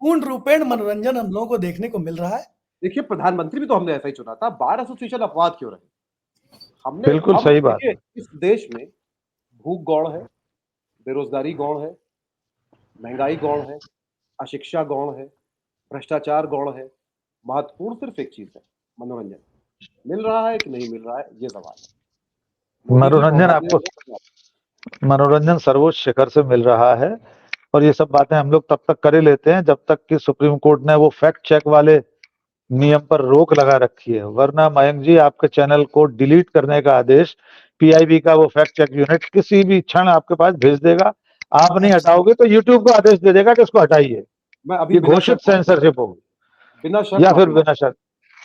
S3: पूर्ण रूपेण मनोरंजन हम लोगों को देखने को मिल रहा है।
S1: देखिए प्रधानमंत्री भी तो हमने ऐसा ही चुना था। बार एसोसिएशन अपवाद क्यों रहे?
S2: बिल्कुल
S1: हम
S2: सही बात
S1: देखिए
S2: है।
S1: इस देश में भूख गौण है, बेरोजगारी गौण है, महंगाई गौण है, अशिक्षा गौण है, भ्रष्टाचार गौण है। महत्वपूर्ण सिर्फ एक चीज़ है, मनोरंजन। मिल रहा है कि नहीं मिल रहा है, ये सवाल है। मोदी जी
S2: मनोरंजन
S1: पहुँचा दे
S2: आपको,
S1: रहे हैं।
S2: मनोरंजन सर्वोच्च शिखर से मिल रहा है और ये सब बातें हम लोग तब तक कर ही लेते हैं जब तक कि सुप्रीम कोर्ट ने वो फैक्ट चेक वाले नियम पर रोक लगा रखी है। वरना मयंक जी आपके चैनल को डिलीट करने का आदेश पीआईबी का वो फैक्ट चेक यूनिट किसी भी क्षण आपके पास भेज देगा। आप नहीं हटाओगे तो यूट्यूब को आदेश दे देगा कि इसको हटाइए।
S1: मैं अभी
S2: ये घोषित सेंसरशिप होगी या फिर बिना शर्त,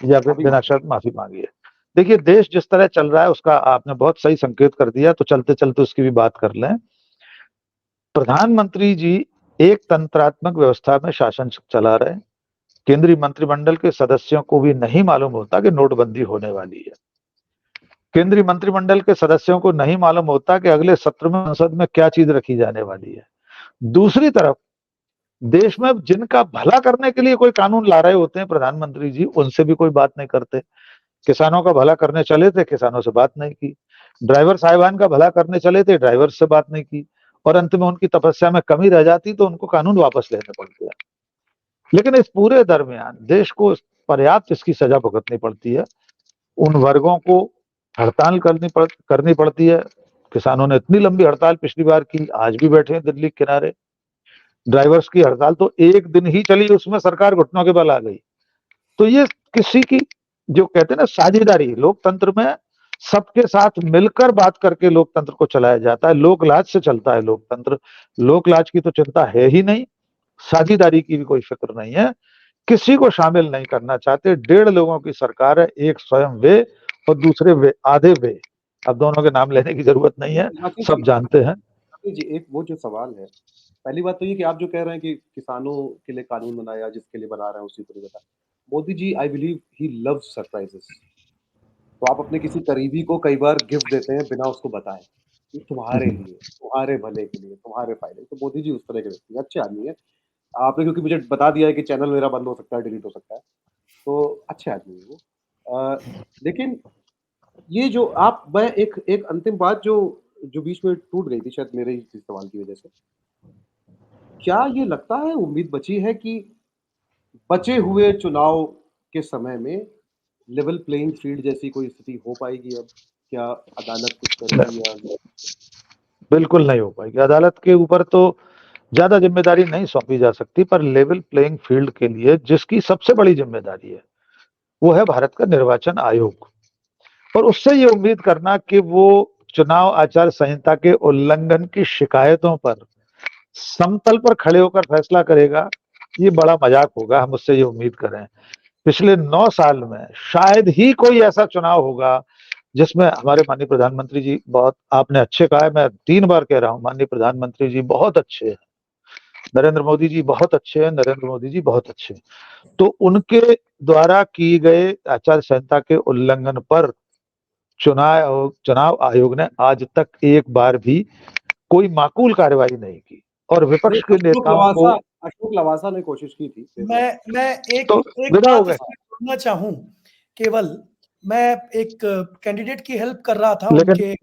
S2: या फिर बिना शर्त माफी मांगी है। देखिए देश जिस तरह चल रहा है उसका आपने बहुत सही संकेत कर दिया, तो चलते चलते उसकी भी बात कर लें। प्रधानमंत्री जी एक तंत्रात्मक व्यवस्था में शासन चला रहे हैं। केंद्रीय मंत्रिमंडल के सदस्यों को भी नहीं मालूम होता कि नोटबंदी होने वाली है। केंद्रीय मंत्रिमंडल के सदस्यों को नहीं मालूम होता कि अगले सत्र में संसद में क्या चीज रखी जाने वाली है। दूसरी तरफ देश में जिनका भला करने के लिए कोई कानून ला रहे होते हैं प्रधानमंत्री जी, उनसे भी कोई बात नहीं करते। किसानों का भला करने चले थे, किसानों से बात नहीं की। ड्राइवर साहिबान का भला करने चले थे, ड्राइवर से बात नहीं की। और अंत में उनकी तपस्या में कमी रह जाती तो उनको कानून वापस लेने पड़ते हैं। लेकिन इस पूरे दरमियान देश को पर्याप्त इसकी सजा भुगतनी पड़ती है। उन वर्गों को हड़ताल करनी पड़ती है। किसानों ने इतनी लंबी हड़ताल पिछली बार की, आज भी बैठे हैं दिल्ली के किनारे। ड्राइवर्स की हड़ताल तो एक दिन ही चली, उसमें सरकार घुटनों के बल आ गई। तो ये किसी की, जो कहते हैं ना साझेदारी, लोकतंत्र में सबके साथ मिलकर बात करके लोकतंत्र को चलाया जाता है। लोकलाज से चलता है लोकतंत्र। लोकलाज की तो चिंता है ही नहीं, साझेदारी की भी कोई फिक्र नहीं है, किसी को शामिल नहीं करना चाहते। 1.5 लोगों की सरकार है, एक स्वयं वे और दूसरे वे, आधे वे। अब दोनों के नाम लेने की जरूरत नहीं है, सब जानते हैं।
S1: जी, एक वो जो सवाल है, पहली बात तो ये कि आप जो कह रहे हैं कि किसानों के लिए कानून बनाया, जिसके लिए बना रहे हैं उसी को नहीं बता। Modi ji, I believe he loves surprises. तो आप अपने किसी करीबी को कई बार गिफ्ट देते हैं बिना उसको बताए, ये तुम्हारे लिए, तुम्हारे भले के लिए, तुम्हारे फायदे। तो मोदी जी उस तरह के व्यक्ति हैं, अच्छे आदमी है। आपने क्योंकि मुझे बता दिया है कि चैनल मेरा बंद हो सकता है, डिलीट हो सकता है, तो अच्छे आदमी है वो। लेकिन ये जो आप, मैं एक अंतिम बात जो जो बीच में टूट गई थी शायद मेरे ही सवाल की वजह से। क्या ये लगता है, उम्मीद बची है कि बचे हुए चुनाव के समय में लेवल प्लेइंग फील्ड जैसी कोई स्थिति हो पाएगी अब? क्या अदालत कुछ करेगी या
S2: बिल्कुल नहीं हो पाएगी। अदालत के ऊपर तो ज्यादा जिम्मेदारी नहीं सौंपी जा सकती, पर लेवल प्लेइंग फील्ड के लिए जिसकी सबसे बड़ी जिम्मेदारी है वो है भारत का निर्वाचन आयोग। और उससे ये उम्मीद करना कि वो चुनाव आचार संहिता के उल्लंघन की शिकायतों पर समतल पर खड़े होकर फैसला करेगा, ये बड़ा मजाक होगा, हम उससे ये उम्मीद करें। पिछले 9 साल में शायद ही कोई ऐसा चुनाव होगा जिसमें हमारे माननीय प्रधानमंत्री जी, बहुत आपने अच्छे कहा है, मैं 3 बार कह रहा हूं, माननीय प्रधानमंत्री जी बहुत अच्छे हैं, नरेंद्र मोदी जी बहुत अच्छे हैं, नरेंद्र मोदी जी बहुत अच्छे हैं। तो उनके द्वारा की गए आचार संहिता के उल्लंघन पर चुनाव आयोग ने आज तक एक बार भी कोई माकूल कार्रवाई नहीं की। और विपक्ष के नेताओं को
S1: अशोक लवासा ने कोशिश की थी।
S3: मैं एक
S2: तो
S3: एक
S2: विदा हो
S3: बात
S2: गए।
S3: इसमें जोड़ना चाहूं। केवल मैं एक कैंडिडेट की हेल्प कर रहा था
S2: लेकिन
S3: उनके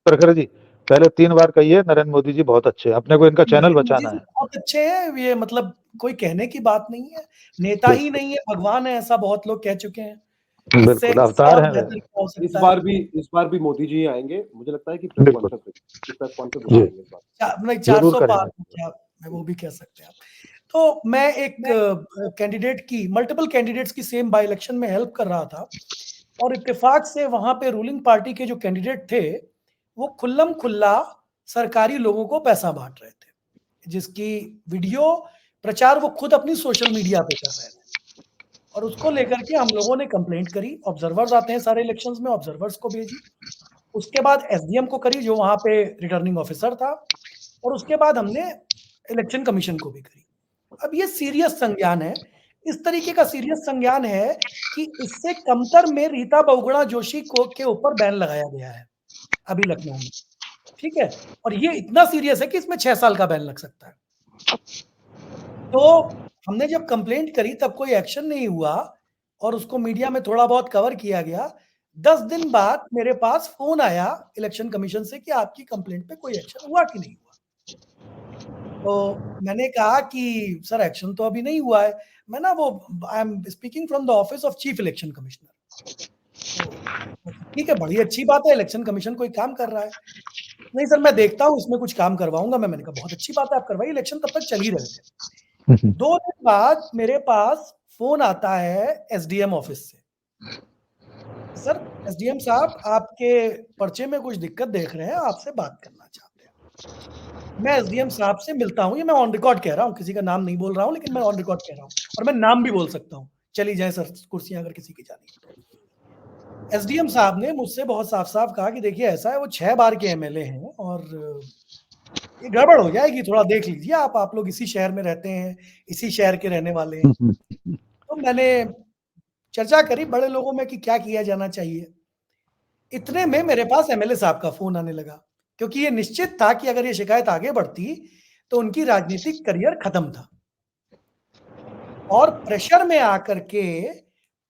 S2: प्रखर जी पहले 3 बार कहिए नरेंद्र मोदी जी बहुत अच्छे हैं, अपने को इनका चैनल
S3: मोदी
S2: बचाना
S3: जी
S2: है।
S3: बहुत अच्छे हैं, ये मतलब कोई कहने की बात नहीं है। नेता ही नहीं है, भगवान है, ऐसा बहुत लोग कह चुके हैं। इससे
S2: बिल्कुल
S3: इससे
S2: अवतार
S3: और
S2: हैं वे।
S3: बेहतर क्या हो
S1: इस
S3: सकता है?
S1: बार भी मोदी जी आएंगे, मुझे लगता है कि प्रेस
S2: बिल्कुल
S1: कॉन्फ्रेंस
S2: जी,
S1: बुलाएंगे इस बार।
S3: नहीं,
S2: जरूर
S3: 400 पार
S2: करेंगे।
S3: क्या मैं वो भी कह सकते हैं आप। तो मैं एक कैंडिडेट की, मल्टीपल कैंडिडेट्स की सेम बाय इलेक्शन में हेल्प कर रहा था, और इत्तेफाक से वहां पे रूलिंग पार्टी के जो कैंडिडेट थे वो खुल्लम खुल्ला सरकारी लोगों को पैसा बांट रहे थे, जिसकी वीडियो प्रचार वो खुद अपनी सोशल मीडिया पे कर रहे थे। और उसको लेकर के हम लोगों ने कंप्लेंट करी, ऑब्जर्वर्स आते हैं सारे इलेक्शंस में, ऑब्जर्वर्स को भेजी। उसके बाद एसडीएम को करी, जो वहां पे रिटर्निंग ऑफिसर था, और उसके बाद हमने इलेक्शन कमीशन को भी करी। अब ये सीरियस संज्ञान है, इस तरीके का सीरियस संज्ञान है कि इससे कमतर में रीता बहुगुणा जोशी को के ऊपर बैन लगाया गया है अभी लखनऊ में, ठीक है। और ये इतना सीरियस है कि इसमें 6 साल का बैन लग सकता है। तो हमने जब कंप्लेंट करी तब कोई एक्शन नहीं हुआ, और उसको मीडिया में थोड़ा बहुत कवर किया गया। 10 दिन बाद मेरे पास फोन आया इलेक्शन कमीशन से कि आपकी कंप्लेंट पे कोई एक्शन हुआ कि नहीं हुआ। तो मैंने कहा कि सर एक्शन तो अभी नहीं हुआ है, मैं ना वो I am speaking from the office of chief election commissioner. तो ठीक है, बड़ी अच्छी बात है, इलेक्शन कमीशन कोई काम कर रहा है। नहीं सर, मैं देखता हूँ, इसमें कुछ काम करवाऊंगा मैंने कहा बहुत अच्छी बात है, आप करवाइए। इलेक्शन तब तक चल ही रहे थे। 2 दिन बाद मेरे पास फोन आता है एसडीएम ऑफिस से, सर एसडीएम साहब आपके पर्चे में कुछ दिक्कत देख रहे हैं, आपसे बात करना चाहते हैं। मैं एसडीएम साहब से मिलता हूँ, ये मैं ऑन रिकॉर्ड कह रहा हूँ, किसी का नाम नहीं बोल रहा हूँ, लेकिन मैं ऑन रिकॉर्ड कह रहा हूँ, और मैं नाम भी बोल सकता हूँ, चली जाए सर कुर्सियां अगर किसी की जानी है तो। एसडीएम साहब ने मुझसे बहुत साफ साफ कहा कि देखिए ऐसा है, वो 6 बार के एमएलए हैं और ये गड़बड़ हो जाएगी, थोड़ा देख लीजिए आप लोग इसी शहर में रहते हैं, इसी शहर के रहने वाले हैं। तो मैंने चर्चा करी बड़े लोगों में कि क्या किया जाना चाहिए। इतने में मेरे पास एमएलए साहब का फोन आने लगा क्योंकि ये निश्चित था कि अगर ये शिकायत आगे बढ़ती तो उनकी राजनीतिक करियर खत्म था। और प्रेशर में आकर के,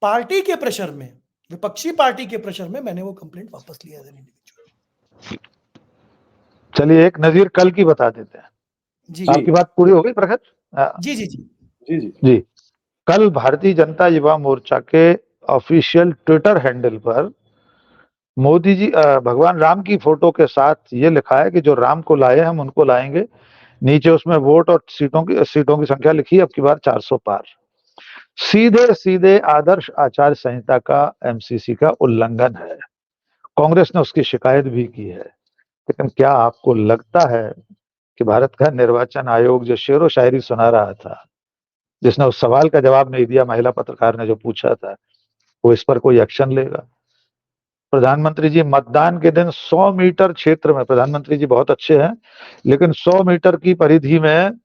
S3: पार्टी के प्रेशर में, विपक्षी पार्टी के प्रेशर में मैंने वो कंप्लेंट वापस लिया एज एन इंडिविजुअल।
S2: चलिए एक नजीर कल की बता देते हैं।
S3: जी
S2: आपकी बात पूरी हो गई प्रखर?
S3: जी जी जी
S1: जी जी
S2: जी, कल भारतीय जनता युवा मोर्चा के ऑफिशियल ट्विटर हैंडल पर मोदी जी भगवान राम की फोटो के साथ ये लिखा है कि जो राम को लाए हम उनको लाएंगे। नीचे उसमें वोट और सीटों की संख्या लिखी है, अब की बार 400 पार। सीधे सीधे आदर्श आचार संहिता का, एमसीसी का उल्लंघन है। कांग्रेस ने उसकी शिकायत भी की है। लेकिन क्या आपको लगता है कि भारत का निर्वाचन आयोग जो शेरो शायरी सुना रहा था, जिसने उस सवाल का जवाब नहीं दिया, महिला पत्रकार ने जो पूछा था, वो इस पर कोई एक्शन लेगा? प्रधानमंत्री जी मतदान के दिन 100 मीटर क्षेत्र में, प्रधानमंत्री जी बहुत अच्छे हैं, लेकिन 100 मीटर की परिधि में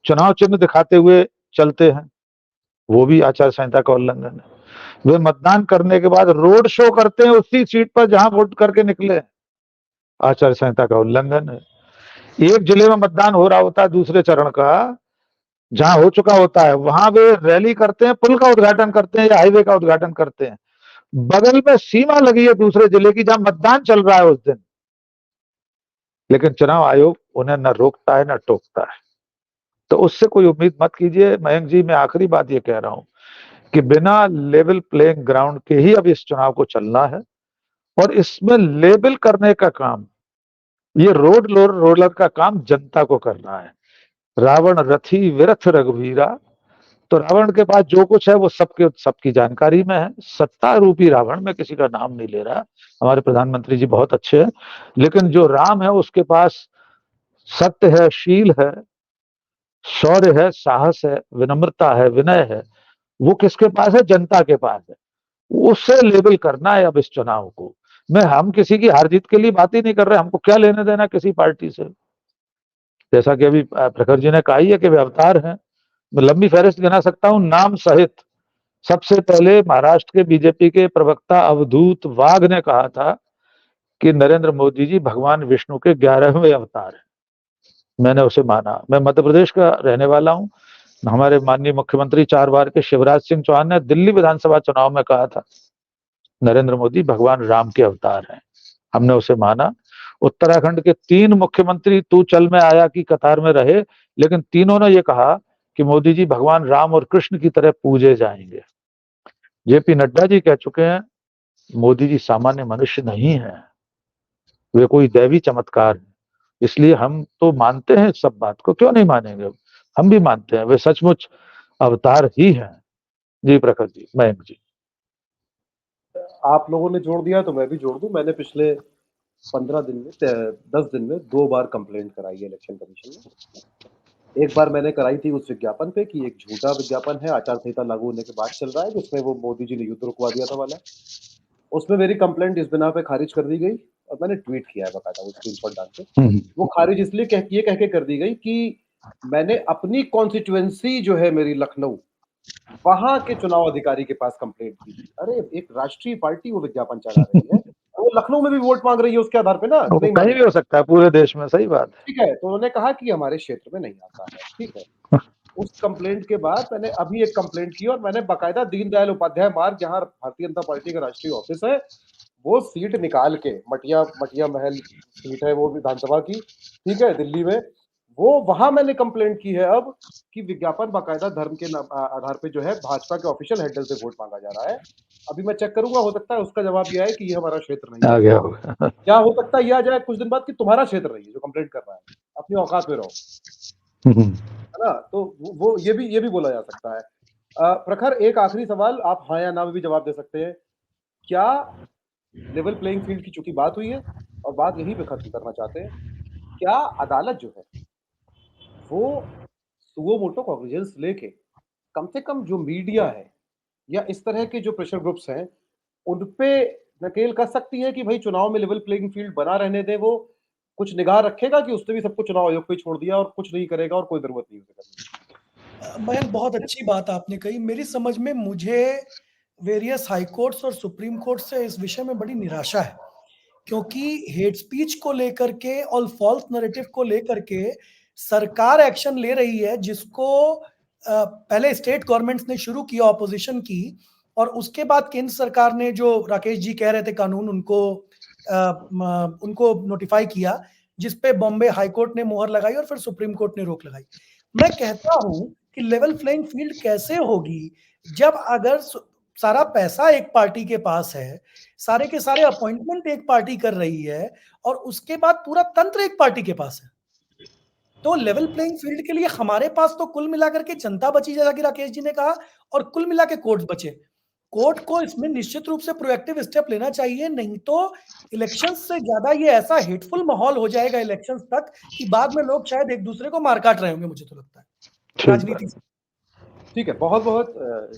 S2: चुनाव चिन्ह दिखाते हुए चलते हैं, वो भी आचार संहिता का उल्लंघन है। वे मतदान करने के बाद रोड शो करते हैं उसी सीट पर जहां वोट करके निकले, आचार संहिता का उल्लंघन है। एक जिले में मतदान हो रहा होता है दूसरे चरण का, जहां हो चुका होता है, वहां वे रैली करते हैं, पुल का उद्घाटन करते हैं या हाईवे का उद्घाटन करते हैं। बगल में सीमा लगी है दूसरे जिले की जहां मतदान चल रहा है उस दिन, लेकिन चुनाव आयोग उन्हें न रोकता है न टोकता है। तो उससे कोई उम्मीद मत कीजिए। मयंक जी, मैं आखिरी बात ये कह रहा हूं कि बिना लेवल प्लेइंग ग्राउंड के ही अब इस चुनाव को चलना है, और इसमें लेबल करने का काम, ये रोलर का काम जनता को करना है। रावण रथी विरथ रघुवीरा, तो रावण के पास जो कुछ है वो सबकी जानकारी में है। सत्ता रूपी रावण, में किसी का नाम नहीं ले रहा, हमारे प्रधानमंत्री जी बहुत अच्छे हैं, लेकिन जो राम है उसके पास सत्य है, शील है, शौर्य है, साहस है, विनम्रता है, विनय है। वो किसके पास है? जनता के पास है। उससे लेबल करना है अब इस चुनाव को। हम किसी की हार जीत के लिए बात ही नहीं कर रहे, हमको क्या लेने देना किसी पार्टी से। जैसा कि अभी प्रखर जी ने कहा ही है कि वे अवतार हैं। मैं लंबी फहरिस्त गिना सकता हूं नाम सहित। सबसे पहले महाराष्ट्र के बीजेपी के प्रवक्ता अवधूत वाघ ने कहा था कि नरेंद्र मोदी जी भगवान विष्णु के 11वें अवतार हैं। मैंने उसे माना। मैं मध्य प्रदेश का रहने वाला हूं। हमारे माननीय मुख्यमंत्री 4 बार के शिवराज सिंह चौहान ने दिल्ली विधानसभा चुनाव में कहा था नरेंद्र मोदी भगवान राम के अवतार हैं। हमने उसे माना। उत्तराखंड के 3 मुख्यमंत्री तू चल में आया की कतार में रहे, लेकिन तीनों ने यह कहा कि मोदी जी भगवान राम और कृष्ण की तरह पूजे जाएंगे। जेपी नड्डा जी कह चुके हैं मोदी जी सामान्य मनुष्य नहीं है, वे कोई दैवी चमत्कार है। इसलिए हम तो मानते हैं सब बात को, क्यों नहीं मानेंगे? हम भी मानते हैं वे सचमुच अवतार ही हैं। जी प्रखर जी, मयंक जी।
S1: आप लोगों ने जोड़ दिया तो मैं भी जोड़ दूं। मैंने पिछले 15 दिन में 10 दिन में 2 बार कंप्लेंट कराई है इलेक्शन कमीशन में। एक बार मैंने कराई थी उस विज्ञापन पे कि एक झूठा विज्ञापन है, आचार संहिता लागू होने के बाद चल रहा है, जिसमें वो मोदी जी ने युद्ध रुकवा दिया था वाला। उसमें मेरी कंप्लेंट इस बिना पे खारिज कर दी गई, और मैंने ट्वीट किया है बकायदा वो स्क्रीनशॉट डाल के। वो खारिज इसलिए कह के कर दी गई कि मैंने अपनी कॉन्स्टिट्यूएंसी जो है मेरी लखनऊ, वहां के चुनाव अधिकारी के पास कंप्लेंट की थी। अरे एक राष्ट्रीय पार्टी वो विज्ञापन चला रही है, वो लखनऊ में भी वोट मांग रही है उसके आधार पे ना,
S2: वो
S1: नहीं
S2: कहीं भी हो सकता है पूरे देश में, सही बात है।
S1: ठीक है। तो उन्होंने कहा कि हमारे क्षेत्र में नहीं आता है, ठीक है। उस कंप्लेंट के बाद मैंने अभी एक कंप्लेंट की, और मैंने बकायदा दीनदयाल उपाध्याय मार्ग, जहां भारतीय जनता पार्टी का राष्ट्रीय ऑफिस है, वो सीट निकाल के, मटिया महल सीट है वो विधानसभा की, ठीक है, दिल्ली में, वो वहां मैंने कंप्लेंट की है अब कि विज्ञापन बकायदा धर्म के आधार पे जो है भाजपा के ऑफिशियल हैंडल से वोट मांगा जा रहा है। अभी मैं चेक करूंगा, हो सकता है उसका जवाब यह है कि ये हमारा क्षेत्र नहीं
S2: आ
S1: है।
S2: गया होगा।
S1: क्या हो सकता है ये आ जाए कुछ दिन बाद कि तुम्हारा क्षेत्र नहीं है जो कंप्लेंट कर रहा है, अपनी औकात में रहो, है ना। तो वो ये भी बोला जा सकता है। प्रखर, एक आखिरी सवाल, आप हाँ या ना में भी जवाब दे सकते हैं। क्या लेवल प्लेइंग फील्ड की चूंकि बात हुई है, और बात यहीं पे खत्म करना चाहते हैं, क्या अदालत जो है वो सुओ मोटो कॉग्निजेंस लेके कम से कम जो मीडिया है या इस तरह के जो प्रेशर ग्रुप्स हैं उन पे नकेल कस सकती है कि भाई चुनाव में लेवल प्लेइंग फील्ड बना रहने दे, वो कुछ निगाह रखेगा कि उसने भी सबको चुनाव आयोग पे ही छोड़ दिया और कुछ नहीं करेगा और कोई जरूरत नहीं उसे करने
S3: मयंक, बहुत अच्छी बात आपने कही। मेरी समझ में मुझे वेरियस हाई कोर्ट्स और सुप्रीम कोर्ट से इस विषय में बड़ी निराशा है क्योंकि हेट स्पीच को लेकर के और फॉल्स नैरेटिव को लेकर के सरकार एक्शन ले रही है, जिसको पहले स्टेट गवर्नमेंट्स ने शुरू किया ऑपोजिशन की, और उसके बाद केंद्र सरकार ने, जो राकेश जी कह रहे थे कानून, उनको नोटिफाई किया, जिस पे बॉम्बे हाई कोर्ट ने मोहर लगाई और फिर सुप्रीम कोर्ट ने रोक लगाई। मैं कहता हूं कि लेवल प्लेइंग फील्ड कैसे होगी जब अगर सारा पैसा एक पार्टी के पास है, सारे के सारे अपॉइंटमेंट एक पार्टी कर रही है, और उसके बाद पूरा तंत्र एक पार्टी के पास है। तो लेवल प्लेइंग फील्ड के लिए हमारे पास तो कुल मिलाकर के जनता बची, जैसा कि राकेश जी ने कहा, और कुल मिला के कोर्ट बचे। कोर्ट को इसमें निश्चित रूप से प्रोएक्टिव स्टेप लेना चाहिए, नहीं तो इलेक्शंस से ज्यादा ये ऐसा हेटफुल माहौल हो जाएगा इलेक्शंस तक कि बाद में लोग शायद एक दूसरे को मार काट रहे होंगे, मुझे तो लगता है राजनीति से।
S1: ठीक है, बहुत-बहुत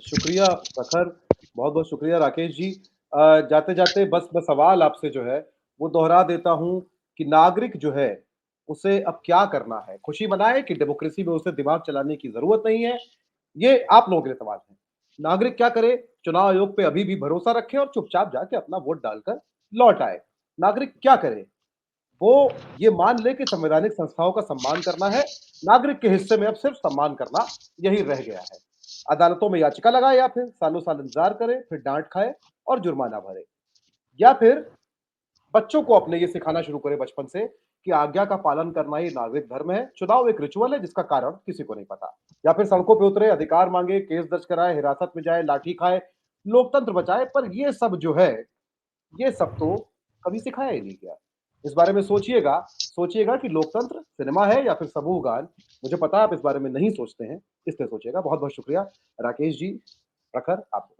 S1: शुक्रिया प्रखर, बहुत-बहुत शुक्रिया राकेश जी। जाते-जाते बस मैं सवाल आपसे जो है वो दोहरा देता हूँ कि नागरिक जो है उसे अब क्या करना है? खुशी मनाए कि डेमोक्रेसी में उसे दिमाग चलाने की ज़रूरत नहीं है? ये आप लोगों के लिए सवाल है। नागरिक क्या करे? चुनाव आयोग पे अभी भी भरोसा रखे और चुपचाप जाके अपना वोट डालकर लौट आए। नागरिक क्या करे? वो ये मान ले कि संवैधानिक संस्थाओं का सम्मान करना है, नागरिक के हिस्से में अब सिर्फ सम्मान करना यही रह गया है। अदालतों में याचिका लगाए या फिर सालों-साल इंतजार करे, फिर डाँट खाए और जुर्माना भरे। या फिर बच्चों को अपने ये सिखाना शुरू करे बचपन से कि आज्ञा का पालन करना ही नागरिक धर्म है, चुनाव एक रिचुअल है जिसका कारण किसी को नहीं पता। या फिर सड़कों पे उतरे, अधिकार मांगे, केस दर्ज कराए, हिरासत में जाए, लाठी खाए, लोकतंत्र बचाए, पर ये सब जो है, ये सब तो कभी सिखाया ही नहीं गया। इस बारे में सोचिएगा, सोचिएगा कि लोकतंत्र सिनेमा है या फिर समूह गान। मुझे पता है आप इस बारे में नहीं सोचते हैं, इसलिए सोचिएगा। बहुत-बहुत शुक्रिया राकेश जी, प्रखर आपको।